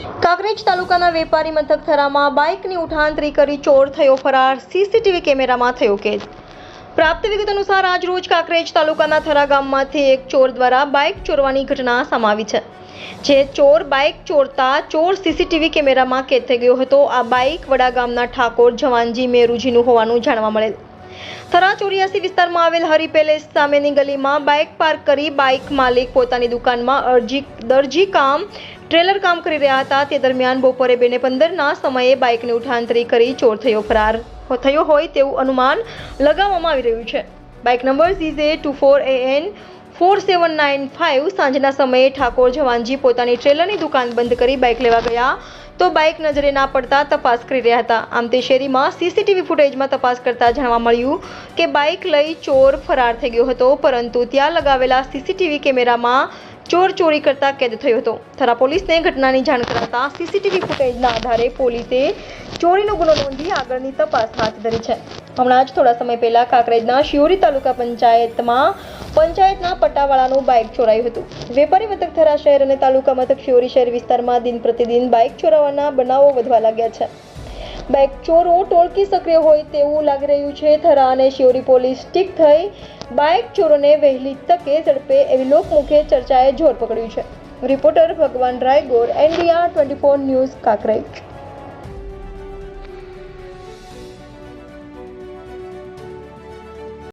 કાંકરેજ તાલુકાના વેપારી મથક થરામાં બાઇકની ઉઠાંતરી કરી ચોર થયો ફરાર, સીસીટીવી કેમેરામાં થયો કેદ। પ્રાપ્ત વિગત અનુસાર આજ રોજ કાંકરેજ તાલુકાના થરા ગામમાંથી એક ચોર દ્વારા બાઇક ચોરવાની ઘટના સામે આવી છે। જે ચોર બાઇક ચોરતા ચોર સીસીટીવી કેમેરામાં કેદ થઈ ગયો હતો। આ બાઇક વડા ગામના ઠાકોર જવાનજી મેરુજીનું હોવાનું જાણવા મળેલ। થરા 84 વિસ્તારમાં આવેલ હરી પેલેસ સામેની ગલીમાં બાઇક પાર્ક કરી બાઇક માલિક પોતાની દુકાનમાં દરજી કામ ટ્રેલર કામ કરી રહ્યા હતા। તે દરમિયાન બપોરે 2:15ના સમયે બાઇકની ઉઠાંતરી કરી ચોર ફરાર થયો હોય તેવું અનુમાન લગાવવામાં આવી રહ્યું છે। બાઇક નંબર CJ24AN 4795 સાંજના સમયે ઠાકોર જવાનજી પોતાની ટ્રેલરની દુકાન બંધ કરી બાઇક લેવા ગયા તો બાઇક નજરે ના પડતા તપાસ કરી રહ્યા હતા। આમ તે શેરીમાં સીસીટીવી ફૂટેજમાં તપાસ કરતા જાણવા મળ્યું કે બાઇક લઈ ચોર ફરાર થઈ ગયો હતો, પરંતુ ત્યાં લગાવેલા સીસીટીવી કેમેરામાં ચોર ચોરી કરતા કેદ થયો હતો। થરા પોલીસને ઘટનાની જાણ કરાતા સીસીટીવી ફૂટેજના આધારે પોલીસે ચોરીનો ગુનો નોંધી આગળની તપાસ હાથ ધરી છે। હમણાં જ થોડા સમય પહેલા કાંકરેજના શિયોરી તાલુકા પંચાયતના પટ્ટાવાળાનું બાઇક ચોરાયું હતું। વેપારી મથક થરા શહેર અને તાલુકા મથક શિયોરી શહેર વિસ્તારમાં દિન પ્રતિદિન બાઇક ચોરાવાના બનાવો વધવા લાગ્યા છે। બાઇક ચોરો ટોળકી સક્રિય હોય તેવું લાગી રહ્યું છે। થરા અને શિયોરી પોલીસ સ્ટીક થઈ બાઇક ચોરોને વહેલી તકે ઝડપે એવી લોકમુખે ચર્ચાએ જોર પકડ્યું છે। રિપોર્ટર ભગવાન રાયગોર, NDR 24 ન્યૂઝ, કાંકરેજ।